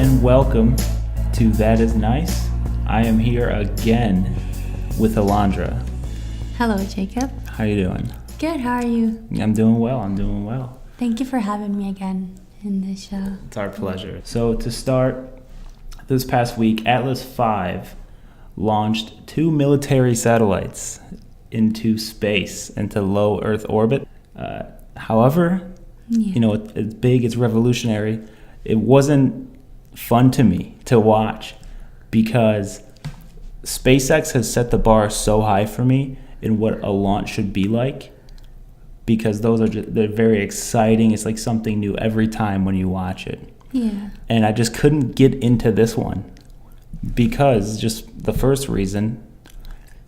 and welcome to That Is Nice. I am here again with Alondra. Hello, Jacob. How you doing? Good, how are you? I'm doing well. Thank you for having me again in this show. It's our pleasure. So to start, this past week, Atlas V launched 2 military satellites into space, into low Earth orbit. However, it's big, it's revolutionary. It wasn't fun to me to watch because SpaceX has set the bar so high for me in what a launch should be like, because they're very exciting. It's like something new every time when you watch it. Yeah. And I just couldn't get into this one because just the first reason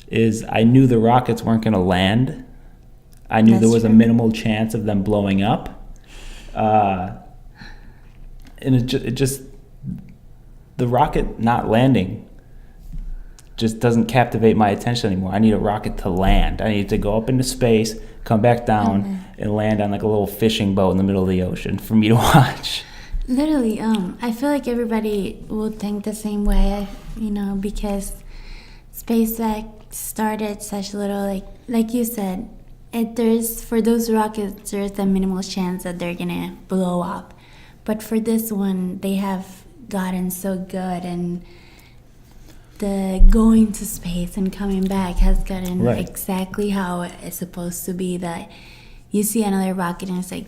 is I knew the rockets weren't going to land. I knew there was a minimal chance of them blowing up. And it just the rocket not landing just doesn't captivate my attention anymore. I need a rocket to land. I need to go up into space, come back down, and land on like a little fishing boat in the middle of the ocean for me to watch. Literally, I feel like everybody will think the same way, because SpaceX started such little, like you said, for those rockets, there's a minimal chance that they're gonna blow up. But for this one, they have gotten so good, and the going to space and coming back has gotten exactly how it's supposed to be. That you see another rocket and it's like,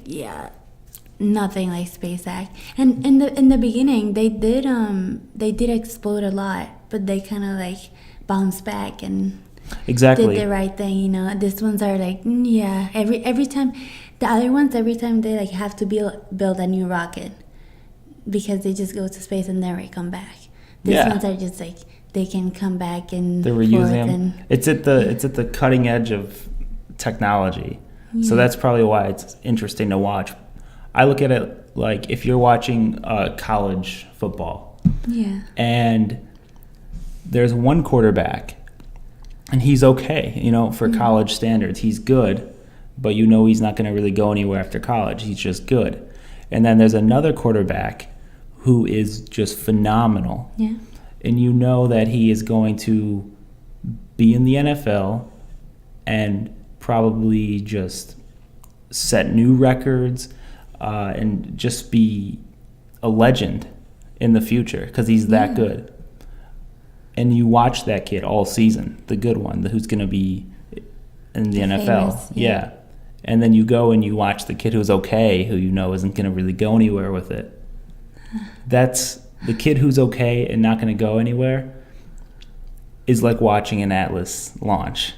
nothing like SpaceX. And in the beginning, they did explode a lot, but they kind of like bounced back and did the right thing. These ones are like, every time. The other ones, every time they like have to build a new rocket because they just go to space and never come back. These ones are just like they can come back and they're reusing them. It's at the cutting edge of technology, so that's probably why it's interesting to watch. I look at it like if you're watching college football, and there's one quarterback, and he's okay, for college standards, he's good. But he's not going to really go anywhere after college. He's just good. And then there's another quarterback who is just phenomenal. Yeah. And you know that he is going to be in the NFL and probably just set new records and just be a legend in the future because he's that good. And you watch that kid all season, the good one, who's going to be in the NFL. Famous, And then you go and you watch the kid who's okay, who isn't going to really go anywhere with it. That's the kid who's okay and not going to go anywhere is like watching an Atlas launch.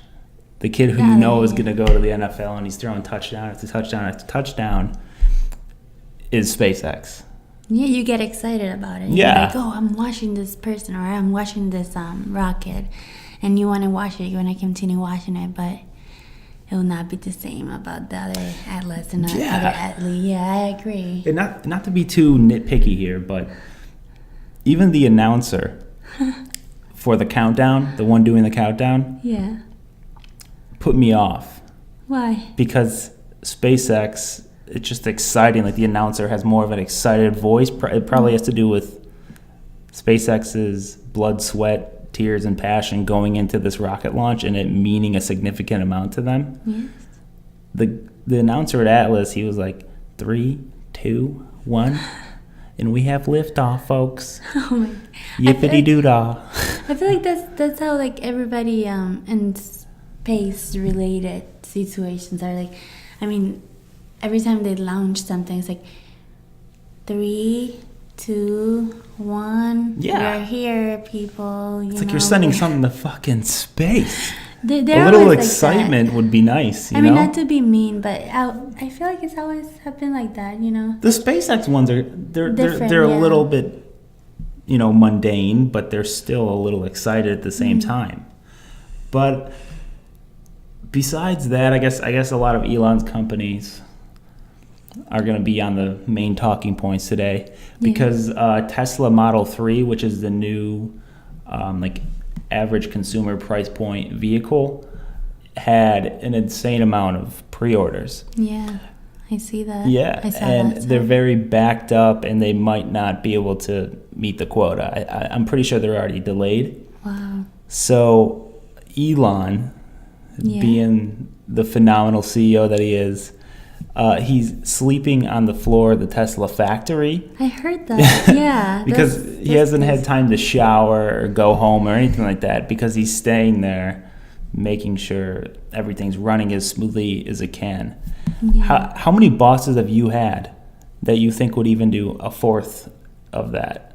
The kid who is going to go to the NFL and he's throwing touchdown after touchdown after touchdown is SpaceX. Yeah, you get excited about it. You're like, I'm watching this person or I'm watching this rocket. And you want to watch it. You want to continue watching it, but it will not be the same about the other Atlas and the other Atlas. Yeah, I agree. And not to be too nitpicky here, but even the announcer for the countdown, the one doing the countdown, put me off. Why? Because SpaceX, it's just exciting. Like the announcer has more of an excited voice. It probably has to do with SpaceX's blood, sweat, tears and passion going into this rocket launch and it meaning a significant amount to them. Yes. The announcer at Atlas, he was like 3, 2, 1 and we have liftoff, folks. Oh my! Yippity doo dah. I feel like that's how like everybody in space related situations are like. I mean, every time they launch something, it's like 3, 2, 1. We're here, people. It's like you're sending something to fucking space. A little excitement would be nice, I mean, not to be mean, but I feel like it's always happened like that, The SpaceX ones they're a little bit, mundane, but they're still a little excited at the same time. But besides that, I guess a lot of Elon's companies are going to be on the main talking points today because Tesla Model 3, which is the new average consumer price point vehicle, had an insane amount of pre-orders. Yeah. I see that. Yeah, I saw and that, they're very backed up, and they might not be able to meet the quota. I'm pretty sure they're already delayed. Wow. So Elon, being the phenomenal CEO that he is, he's sleeping on the floor of the Tesla factory. I heard that. Yeah. Because he hasn't had time to shower or go home or anything like that, because he's staying there making sure everything's running as smoothly as it can. Yeah. How many bosses have you had that you think would even do a fourth of that?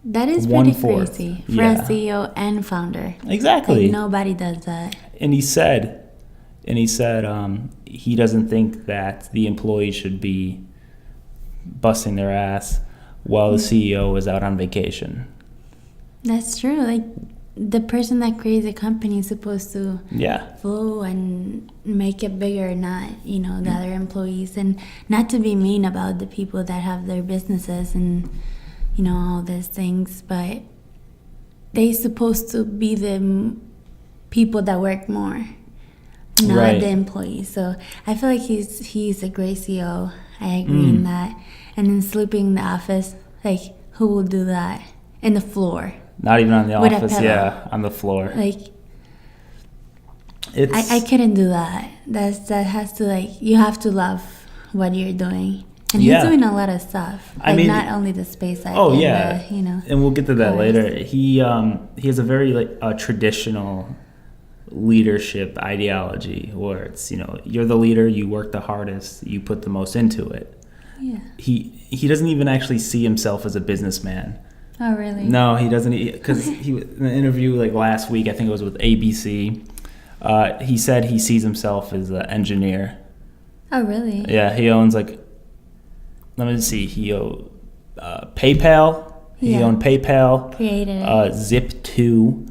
That is pretty crazy for a CEO and founder. Exactly. Like, nobody does that. And he said he doesn't think that the employees should be busting their ass while the CEO is out on vacation. That's true. Like, the person that creates a company is supposed to flow and make it bigger, not, the other employees. And not to be mean about the people that have their businesses and, all these things, but they're supposed to be the people that work more, not the employees. So I feel like he's a great CEO. I agree in that. And then sleeping in the office, like, who will do that? In the floor. Not even on the office, on the floor. Like, I couldn't do that. That has to, like, you have to love what you're doing. And he's doing a lot of stuff. Like, I mean, not only the SpaceX. Oh, yeah. And we'll get to that later. He has a very traditional leadership ideology where it's, you're the leader, you work the hardest, you put the most into it. Yeah. He doesn't even actually see himself as a businessman. Oh, really? No, he doesn't. Because he in an interview last week, I think it was with ABC, he said he sees himself as an engineer. Oh, really? Yeah, he owns let me see, he owned PayPal. He owned PayPal. Created it. Zip2,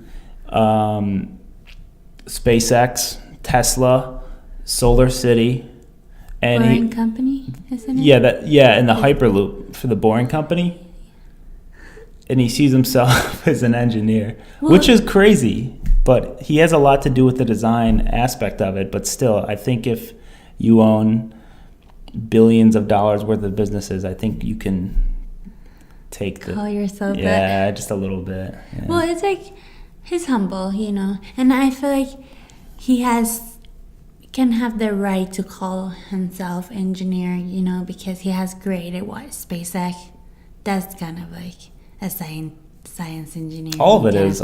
SpaceX, Tesla, Solar City. And Boring Company, isn't it? Yeah, and the Hyperloop for the Boring Company. And he sees himself as an engineer, which is crazy. But he has a lot to do with the design aspect of it. But still, I think if you own billions of dollars worth of businesses, I think you can call yourself that. Just a little bit. Yeah. Well, it's like he's humble, and I feel like he can have the right to call himself engineer, because he has created SpaceX. That's kind of like a science engineer. All of it is.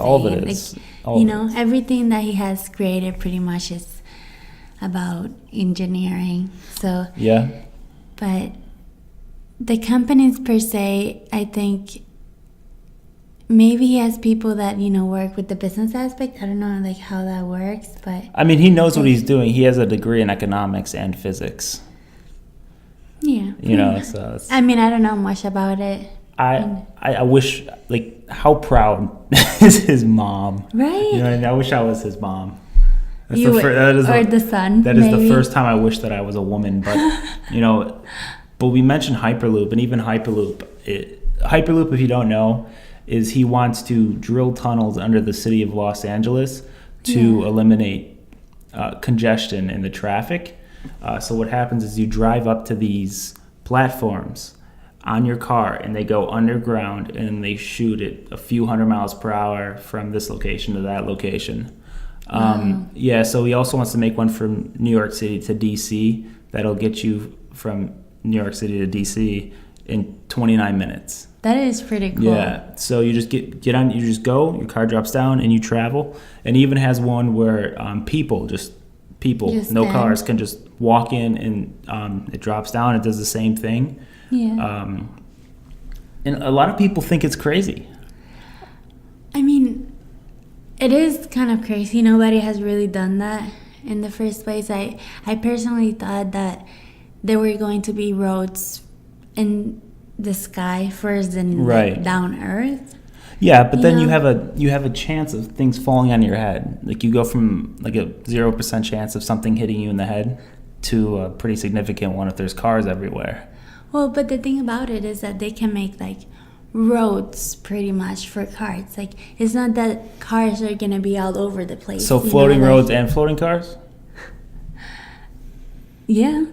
Everything that he has created pretty much is about engineering. So but the companies per se, I think maybe he has people that work with the business aspect. I don't know how that works, but I mean, he knows what he's doing. He has a degree in economics and physics. Yeah. So it's, I mean, I don't know much about it. I wish, how proud is his mom? Right. You know what I mean? I wish I was his mom. The son. That is the first time I wish that I was a woman. But, but we mentioned Hyperloop, and even Hyperloop, if you don't know, is he wants to drill tunnels under the city of Los Angeles to eliminate congestion in the traffic. So what happens is you drive up to these platforms on your car, and they go underground, and they shoot it a few hundred miles per hour from this location to that location. So he also wants to make one from New York City to DC that'll get you from New York City to DC in 29 minutes. That is pretty cool. Yeah, so you just get on, you just go, your car drops down, and you travel. And he even has one where people, no cars, can just walk in, and it drops down. It does the same thing. Yeah. And a lot of people think it's crazy. I mean, it is kind of crazy. Nobody has really done that in the first place. I personally thought that there were going to be roads in the sky first and down Earth. Yeah, but then you have a chance of things falling on your head. You go from a 0% chance of something hitting you in the head to a pretty significant one if there's cars everywhere. Well, but the thing about it is that they can make roads pretty much for cars. It's not that cars are gonna be all over the place. So floating roads and floating cars? Yeah.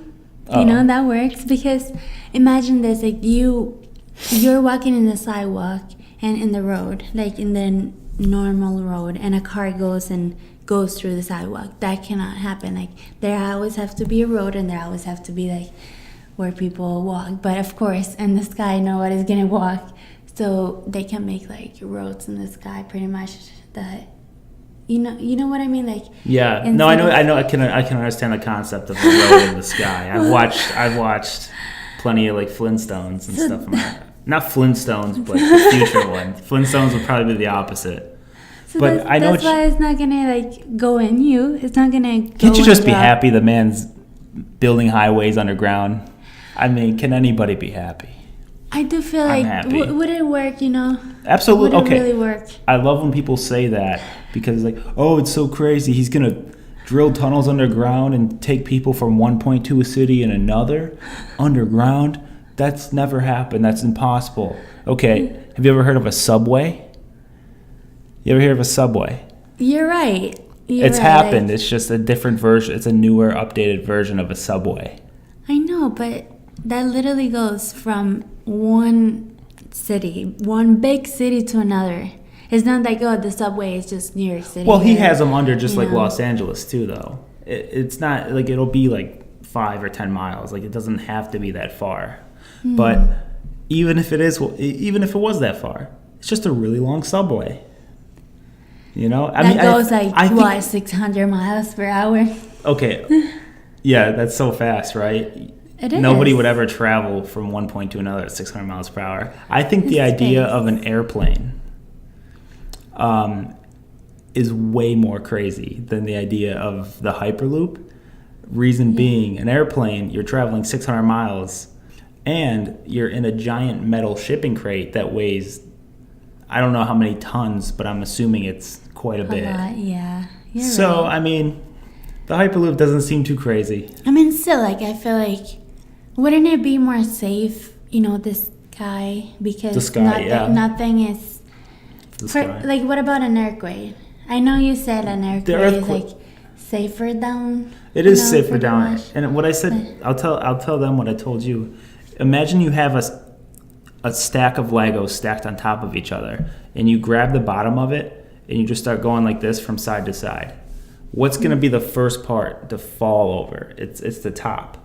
You know, that works because imagine this, like you're walking in the sidewalk and in the road, like in the normal road, and a car goes through the sidewalk. That cannot happen. Like there always have to be a road, and there always have to be like where people walk. But of course, in the sky, nobody's gonna walk, so they can make like roads in the sky, pretty much. That you know what I mean, like no, I know. I can understand the concept of a road in the sky. I've watched plenty of like Flintstones and stuff. Not Flintstones, but the future one. Flintstones would probably be the opposite. So but that's why it's not gonna like go in you. It's not gonna. Can't you just be happy the man's building highways underground? I mean, can anybody be happy? I do feel like would it work? You know. Absolutely. Would it really work? I love when people say that because like, oh, it's so crazy. He's gonna drill tunnels underground and take people from one point to a city and another underground. That's never happened. That's impossible. Okay, have you ever heard of a subway? You ever hear of a subway? You're right. It's happened. Like, it's just a different version. It's a newer, updated version of a subway. I know, but that literally goes from one big city to another. It's not like, oh, the subway is just New York City. Well, he has them under just like Los Angeles too, though. It's not like it'll be like 5 or 10 miles. Like it doesn't have to be that far. But even if it was that far, it's just a really long subway. You know, I mean, goes like 600 miles per hour. Okay, yeah, that's so fast, right? It is. Nobody would ever travel from one point to another at 600 miles per hour. I think the idea of an airplane is way more crazy than the idea of the Hyperloop. Reason being, an airplane, you're traveling 600 miles and you're in a giant metal shipping crate that weighs, I don't know how many tons, but I'm assuming it's quite a bit. Lot, yeah. So, right. I mean, the Hyperloop doesn't seem too crazy. I mean, still, like, I feel like, wouldn't it be more safe, you know, the sky? Because nothing is... Like, what about an earthquake? I know you said an earthquake is, like, safer down. It is safer down. Much. And what I said, I'll tell them what I told you. Imagine you have a stack of Legos stacked on top of each other, and you grab the bottom of it, and you just start going like this from side to side. What's going to be the first part to fall over? It's the top.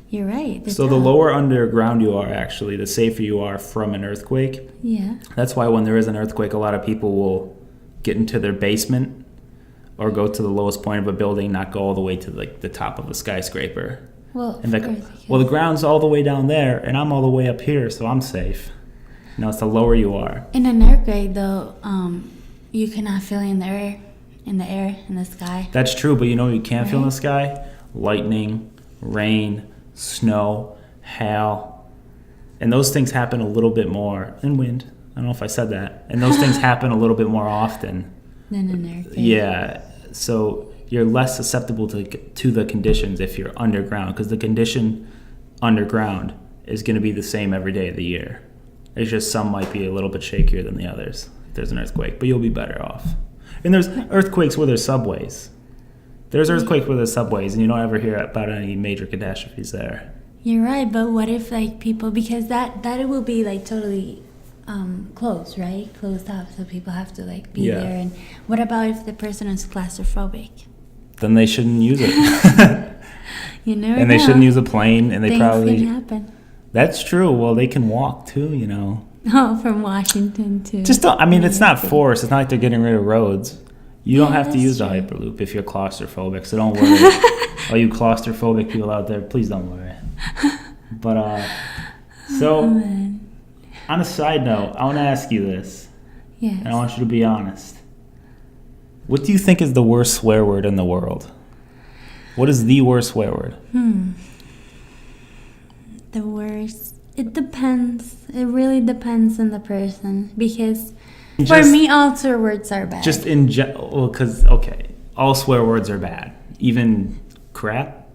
You're right. So the lower underground you are, actually, the safer you are from an earthquake. Yeah. That's why when there is an earthquake, a lot of people will get into their basement or go to the lowest point of a building, not go all the way to like the top of a skyscraper. Well, the ground's all the way down there, and I'm all the way up here, so I'm safe. You know, it's the lower you are. In an earthquake, though, you cannot feel in the air, in the sky. That's true, but you know what you can't feel in the sky? Lightning, rain, snow, hail. And those things happen a little bit more. And wind. I don't know if I said that. And those things happen a little bit more often. Than an earthquake. Yeah. So you're less susceptible to the conditions if you're underground, because the condition underground is going to be the same every day of the year. It's just some might be a little bit shakier than the others if there's an earthquake, but you'll be better off. And there's earthquakes where there's subways. There's earthquakes where there's subways, and you don't ever hear about any major catastrophes there. You're right, but what if like people, because that it will be like totally closed, right? Closed off, so people have to like be there. And what about if the person is claustrophobic? Then they shouldn't use it. You never and know. They shouldn't use a plane, and they Things probably can happen. That's true. Well, they can walk too, you know. Oh, from Washington to... Just don't, I mean, it's not forced. It's not like they're getting rid of roads. You don't have to use the Hyperloop if you're claustrophobic, so don't worry. All you claustrophobic people out there, please don't worry. But, on a side note, I want to ask you this. Yes. And I want you to be honest. What do you think is the worst swear word in the world? What is the worst swear word? The worst... It depends. It really depends on the person, because for me, all swear words are bad. Just in general, because, all swear words are bad. Even crap?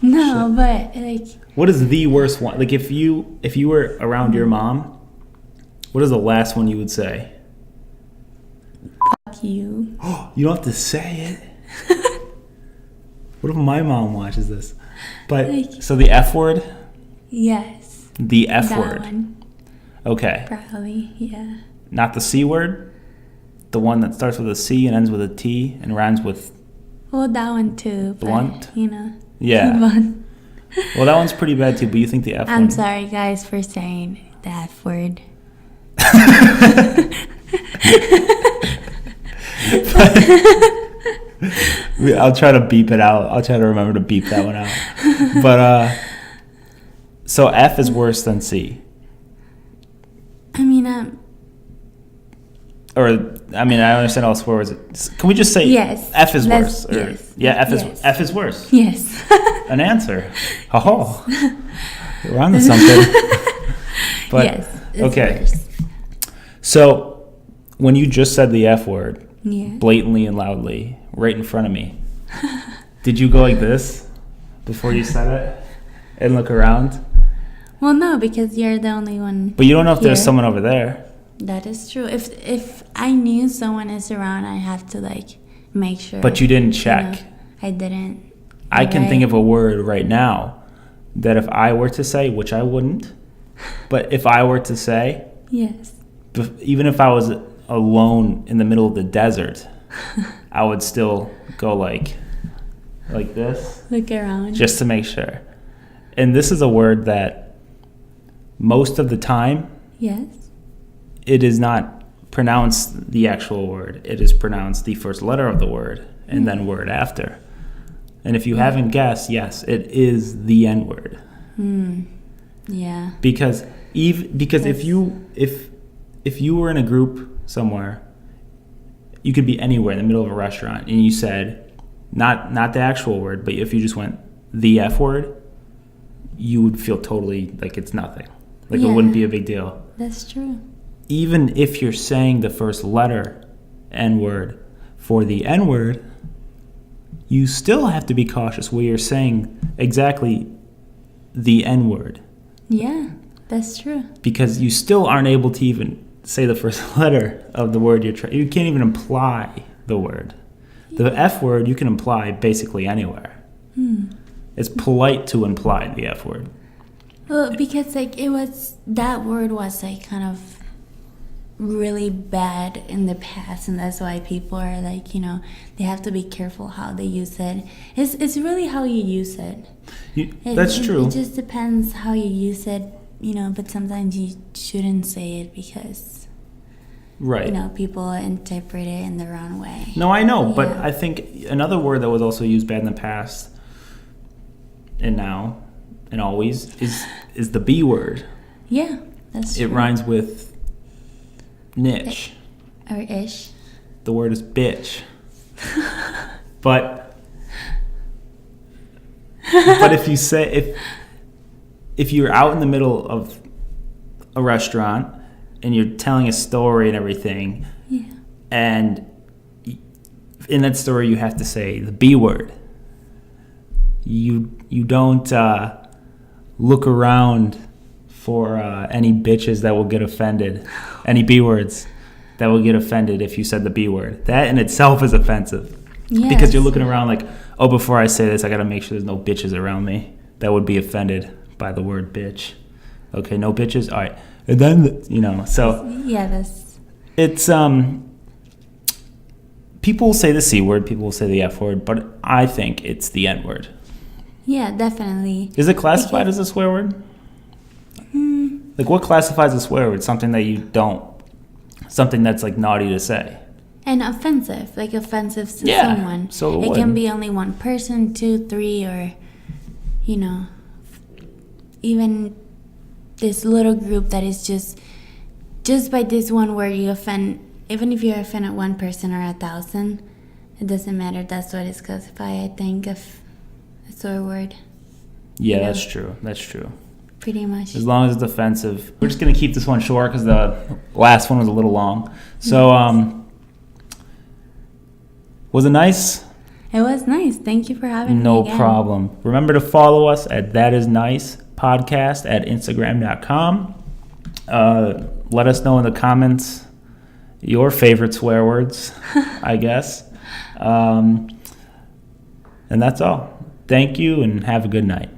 No, but, like... What is the worst one? Like, if you were around your mom, what is the last one you would say? Fuck you. You don't have to say it. What if my mom watches this? But Like- so the F word, Yes. the F That word. one. Okay, Probably, yeah. not the C word. The one that starts with a C and ends with a T and rhymes with Well, that one too. Blunt? But, you know. yeah. Blunt. Well, that one's pretty bad too. But you think the F I'm one? sorry, guys, for saying the F word. I'll try to beep it out. I'll try to remember to beep that one out. But so F is worse than C, I mean, or I mean, I understand all swear words. Can we just say yes. F is Let's- worse? Or, yes. Yeah, F is Yes. F is worse. Yes. An answer. Oh, we're on to something. But yes. It's okay. worse. So when you just said the F word Yeah. blatantly and loudly right in front of me, did you go like this before you said it and look around? Well, no, because you're the only one. But you don't know if there's here. someone over there. That is true. If I knew someone is around, I have to like make sure. But you didn't you check. know, I didn't. I can Right. think of a word right now that if I were to say, which I wouldn't, but if I were to say, Yes. even if I was alone in the middle of the desert, I would still go like this, Look around. just to make sure. And this is a word that most of the time, Yes. it is not pronounced the actual word. It is pronounced the first letter of the word and then word after. And if you haven't guessed, yes, it is the N word. Yeah. Because if you were in a group somewhere, you could be anywhere in the middle of a restaurant and you said not the actual word, but if you just went the F word, you would feel totally like it's nothing. Like it Yeah. wouldn't be a big deal. That's true. Even if you're saying the first letter N word for the N word, you still have to be cautious where you're saying exactly the N word, Yeah. That's true. because you still aren't able to even say the first letter of the word you're trying. You can't even imply the word. The F word you can imply basically anywhere. It's polite to imply the F word. Well, because like that word was like kind of really bad in the past, and that's why people are like, they have to be careful how they use it. It's really how you use it. That's true. It just depends how you use it, but sometimes you shouldn't say it because Right. people interpret it in the wrong way. No, I know, but Yeah. I think another word that was also used bad in the past and now and always is the B word. Yeah, that's true. It rhymes with niche. Or ish. The word is bitch. But if you say if you're out in the middle of a restaurant and you're telling a story and everything, Yeah. and in that story you have to say the B word, you don't look around for any bitches that will get offended, any B words that will get offended if you said the B word. That in itself is offensive. Yes. Because you're looking around like, oh, before I say this, I got to make sure there's no bitches around me that would be offended by the word bitch. Okay, no bitches? All right. And then, so Yeah, that's... it's, people will say the C word, people will say the F word, but I think it's the N word. Yeah, definitely. Is it classified as a swear word? Like, what classifies a swear word? Something that you don't, something that's like naughty to say. And offensive, like offensive to Yeah, someone. so it it would. can be only one person, 2, 3, or, even this little group that is just by this one word you offend. Even if you offend one person or 1,000, it doesn't matter. That's what is classified, I think, of a swear word. Yeah, Yeah. that's true. That's true. Pretty much. As long as it's offensive. We're just going to keep this one short because the last one was a little long. So, was it nice? It was nice. Thank you for having me No again. problem. Remember to follow us at That Is Nice Podcast at Instagram.com. Let us know in the comments your favorite swear words, I guess. And that's all. Thank you and have a good night.